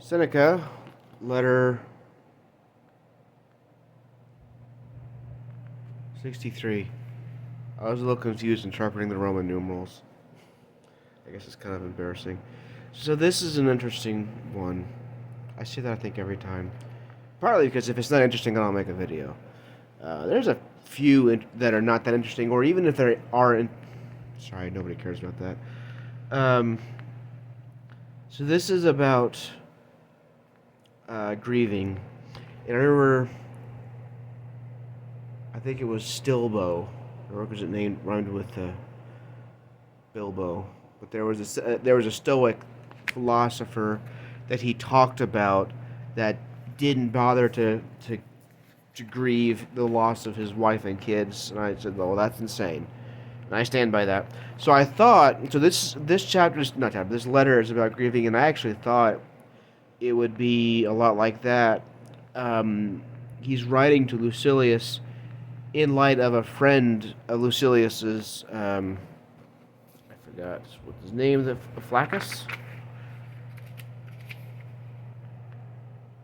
Seneca, letter 63. I was a little confused interpreting the Roman numerals. I guess it's kind of embarrassing. So this is an interesting one. I see that I think every time. Partly because if it's not interesting, then I'll make a video. There's a few that are not that interesting, or even if they are. Sorry, nobody cares about that. So this is about grieving, and I remember. I think it was Stilbo, or was it named rhymed with Bilbo? But there was a Stoic philosopher that he talked about that didn't bother to grieve the loss of his wife and kids, and I said, "Well, that's insane," and I stand by that. So I thought, so this chapter is not chapter, this letter is about grieving, and I actually thought it would be a lot like that. He's writing to Lucilius in light of a friend of Lucilius's. I forgot what his name is. Flaccus.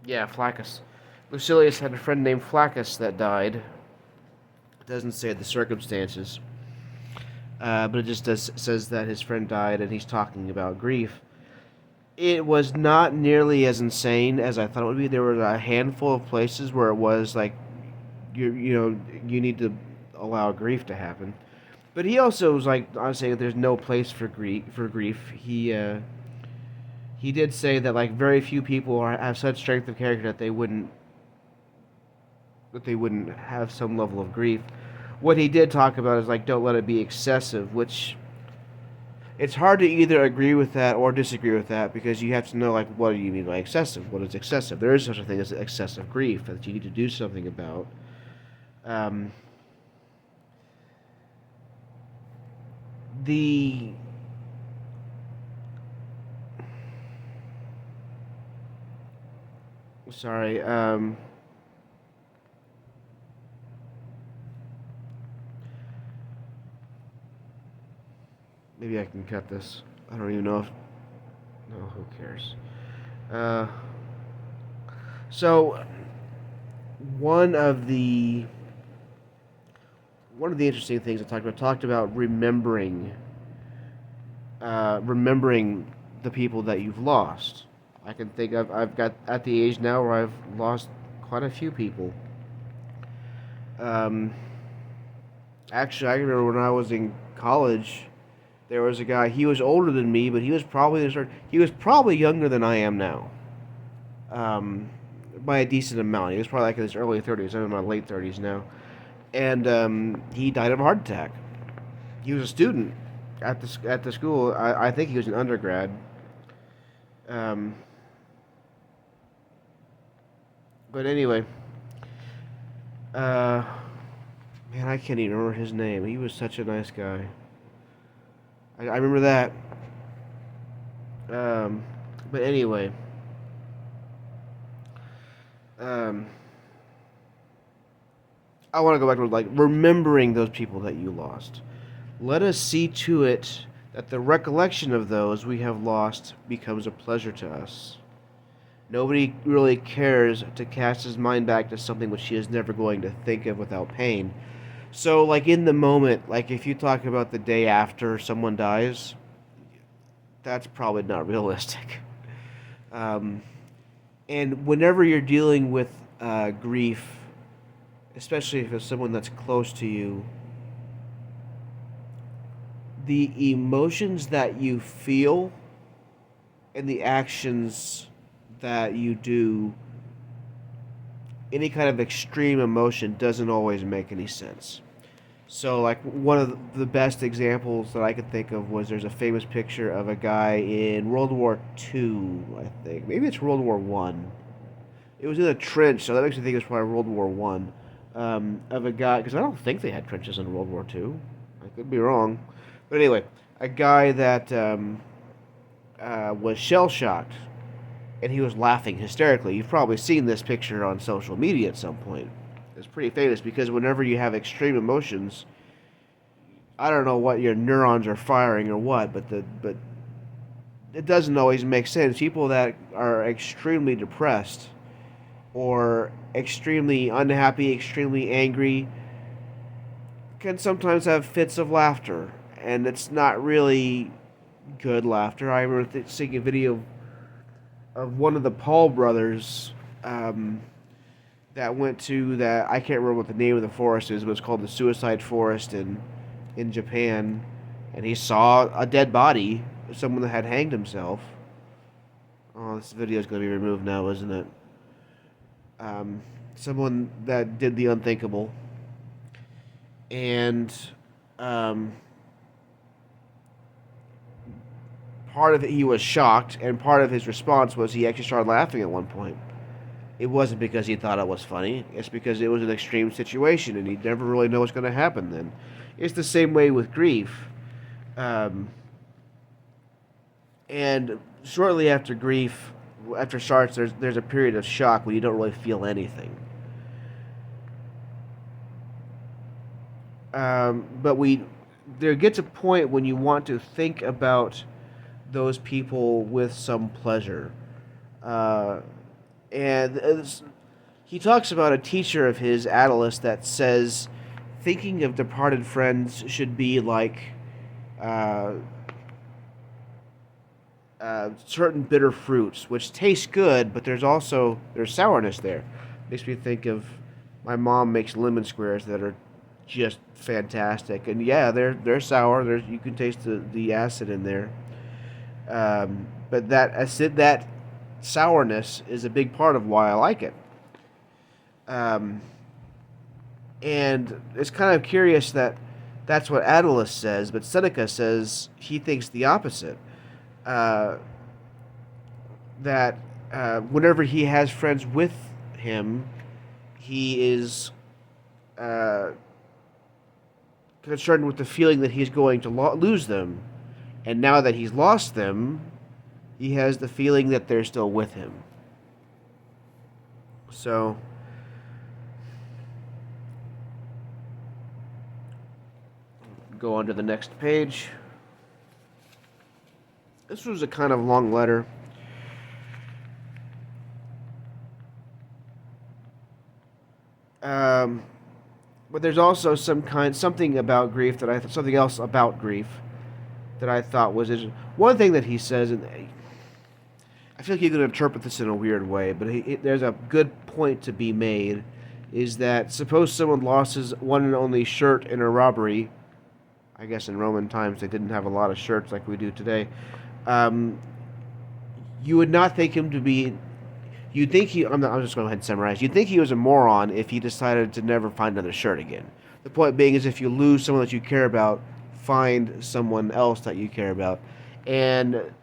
Yeah, Flaccus. Lucilius had a friend named Flaccus that died. It doesn't say the circumstances, but it just says that his friend died, and he's talking about grief. It was not nearly as insane as I thought it would be. There were a handful of places where it was like, you need to allow grief to happen. But he also was like, I was saying, there's no place for grief. He did say that like very few people have such strength of character that they wouldn't have some level of grief. What he did talk about is like, don't let it be excessive, which it's hard to either agree with that or disagree with that, because you have to know, like, what do you mean by excessive? What is excessive? There is such a thing as excessive grief that you need to do something about. The sorry. Maybe I can cut this. I don't even know if. No, who cares? So one of the interesting things I talked about remembering the people that you've lost. I can think I've got at the age now where I've lost quite a few people. Um, Actually, I remember when I was in college, there was a guy. He was older than me, but he was probably younger than I am now. By a decent amount. He was probably like in his early 30s. I'm in my late 30s now, and he died of a heart attack. He was a student at the school. I think he was an undergrad. Um, but anyway, uh, man, I can't even remember his name. He was such a nice guy. I remember that. But anyway, um, I want to go back to like remembering those people that you lost. Let us see to it that the recollection of those we have lost becomes a pleasure to us. Nobody really cares to cast his mind back to something which he is never going to think of without pain. So, like in the moment, like if you talk about the day after someone dies, that's probably not realistic. Um, and whenever you're dealing with grief, especially if it's someone that's close to you, the emotions that you feel and the actions that you do, any kind of extreme emotion doesn't always make any sense. So, like, one of the best examples that I could think of was there's a famous picture of a guy in World War II, I think. Maybe it's World War One. It was in a trench, so that makes me think it's probably World War One. Of a guy, because I don't think they had trenches in World War II. I could be wrong. But anyway, a guy that was shell shocked, and he was laughing hysterically. You've probably seen this picture on social media at some point. It's pretty famous because whenever you have extreme emotions, I don't know what your neurons are firing or what, but it doesn't always make sense. People that are extremely depressed or extremely unhappy, extremely angry, can sometimes have fits of laughter, and it's not really good laughter. I remember seeing a video of one of the Paul brothers um, that went to that, I can't remember what the name of the forest is, but it's called the Suicide Forest in Japan, and he saw a dead body, someone that had hanged himself. Oh, this video is going to be removed now, isn't it? Someone that did the unthinkable, and um, part of it, he was shocked, and part of his response was he actually started laughing at one point. It wasn't because he thought it was funny. It's because it was an extreme situation, and he never really know what's going to happen then. It's the same way with grief. And shortly after grief, after starts, there's a period of shock when you don't really feel anything. But there gets a point when you want to think about those people with some pleasure. And he talks about a teacher of his, Attalus, that says thinking of departed friends should be like certain bitter fruits, which taste good, but there's sourness there. Makes me think of my mom makes lemon squares that are just fantastic, and yeah, they're sour. You can taste the acid in there, but that sourness is a big part of why I like it. And it's kind of curious that that's what Attalus says, but Seneca says he thinks the opposite. That whenever he has friends with him, he is concerned with the feeling that he's going to lose them. And now that he's lost them, he has the feeling that they're still with him. So, go on to the next page. This was a kind of long letter. But there's also something about grief something else about grief that I thought was interesting. One thing that he says, and I feel like you can interpret this in a weird way, but there's a good point to be made, is that suppose someone lost his one and only shirt in a robbery. I guess in Roman times they didn't have a lot of shirts like we do today. You would not think him to be. You'd think I'm just going to go ahead and summarize. You'd think he was a moron if he decided to never find another shirt again. The point being is if you lose someone that you care about, find someone else that you care about. And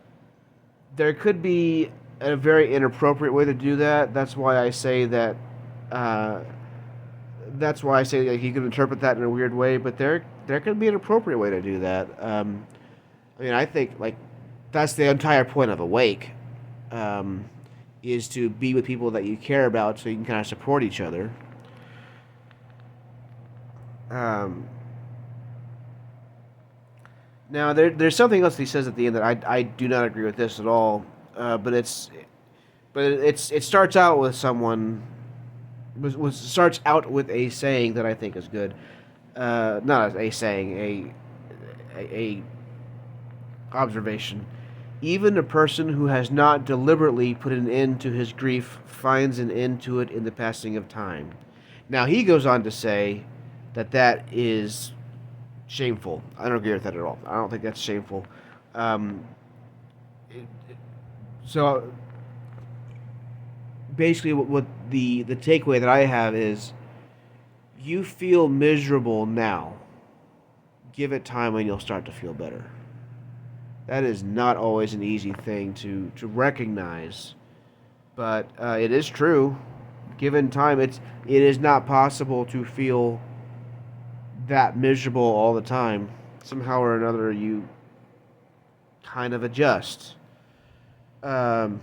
there could be a very inappropriate way to do that. That's why I say that. That's why I say that you can interpret that in a weird way. But there could be an appropriate way to do that. I mean, I think that's the entire point of a wake. Is to be with people that you care about so you can kind of support each other. Now, there's something else he says at the end that I do not agree with this at all, but it starts out with starts out with a saying that I think is good. Not a saying, a observation. Even a person who has not deliberately put an end to his grief finds an end to it in the passing of time. Now, he goes on to say that is shameful. I don't agree with that at all. I don't think that's shameful. So, basically, what the takeaway that I have is, you feel miserable now. Give it time and you'll start to feel better. That is not always an easy thing to recognize, but it is true. Given time, it is not possible to feel that miserable all the time. Somehow or another, you kind of adjust. But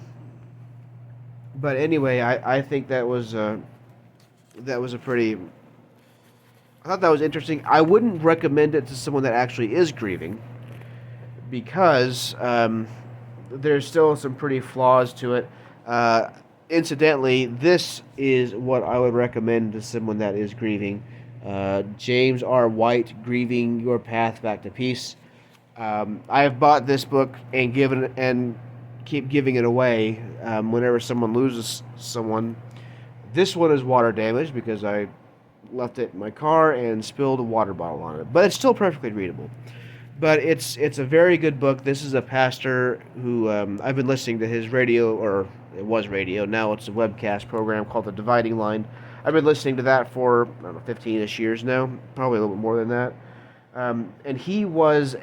anyway, I think that was a pretty. I thought that was interesting. I wouldn't recommend it to someone that actually is grieving, because there's still some pretty flaws to it. Uh, Incidentally, this is what I would recommend to someone that is grieving. James R. White, Grieving Your Path Back to Peace. I have bought this book and given and keep giving it away whenever someone loses someone. This one is water damaged because I left it in my car and spilled a water bottle on it, but it's still perfectly readable. But it's a very good book. This is a pastor who I've been listening to his radio, or it was radio. Now it's a webcast program called The Dividing Line. I've been listening to that for I don't know 15ish years now, probably a little bit more than that. And he was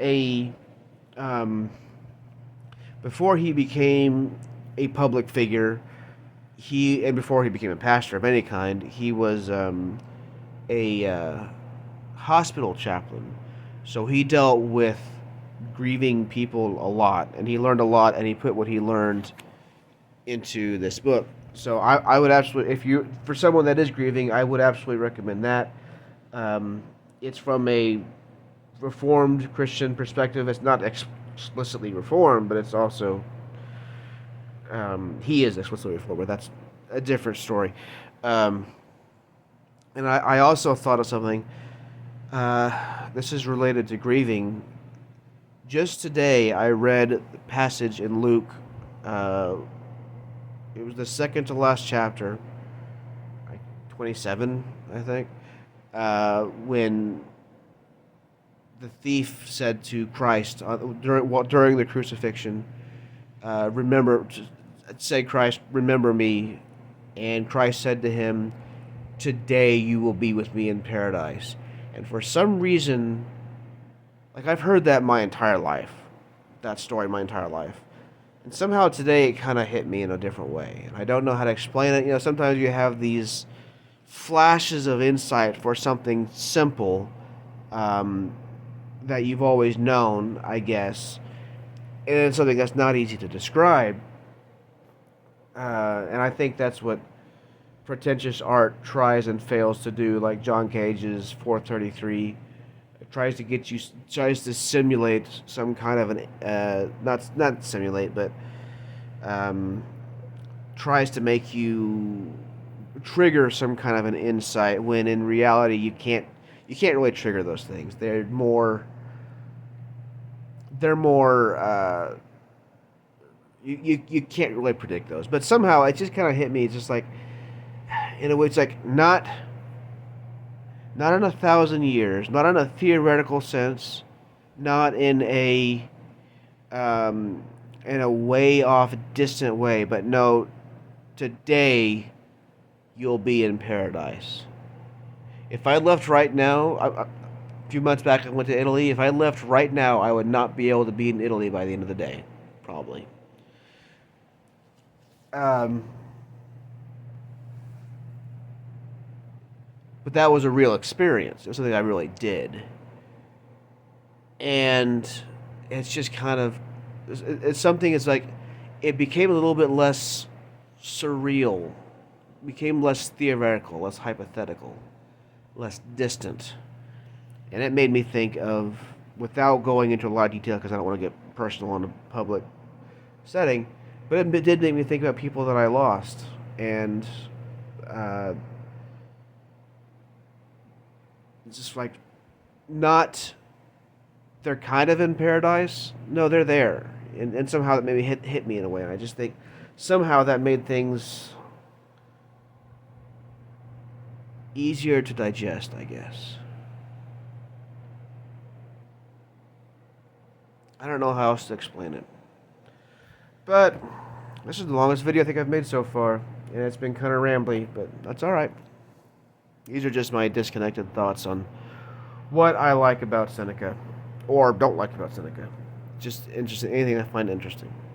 um, before he became a public figure, before he became a pastor of any kind, he was a hospital chaplain. So he dealt with grieving people a lot, and he learned a lot, and he put what he learned into this book. So I would absolutely, if you, for someone that is grieving, I would absolutely recommend that. It's from a Reformed Christian perspective. It's not explicitly Reformed, but it's also, he is explicitly Reformed, but that's a different story. And I also thought of something. This is related to grieving. Just today, I read a passage in Luke. It was the second to last chapter, like 27, I think, when the thief said to Christ during the crucifixion, Christ, remember me. And Christ said to him, today you will be with me in paradise. And for some reason, like I've heard that my entire life, that story my entire life. And somehow today it kind of hit me in a different way. And I don't know how to explain it. You know, sometimes you have these flashes of insight for something simple that you've always known, I guess. And it's something that's not easy to describe. And I think that's what pretentious art tries and fails to do, like John Cage's 433. It tries to simulate some kind of an not simulate, but tries to make you trigger some kind of an insight when in reality you can't really trigger those things. They're more you can't really predict those. But somehow it just kind of hit me. It's just like, in a way, it's like not in 1,000 years, not in a theoretical sense, not in a way off, distant way, but no, today you'll be in paradise. If I left right now, a few months back I went to Italy. If I left right now, I would not be able to be in Italy by the end of the day, probably. But that was a real experience. It was something I really did. And it's just kind of, it's something, it's like, it became a little bit less surreal, became less theoretical, less hypothetical, less distant. And it made me think of, without going into a lot of detail because I don't want to get personal in a public setting, but it did make me think about people that I lost. And it's just like, not, they're kind of in paradise. No, they're there. And somehow that maybe hit me in a way. And I just think somehow that made things easier to digest, I guess. I don't know how else to explain it. But this is the longest video I think I've made so far. And it's been kind of rambly, but that's alright. These are just my disconnected thoughts on what I like about Seneca. Or don't like about Seneca. Just interesting. Anything I find interesting.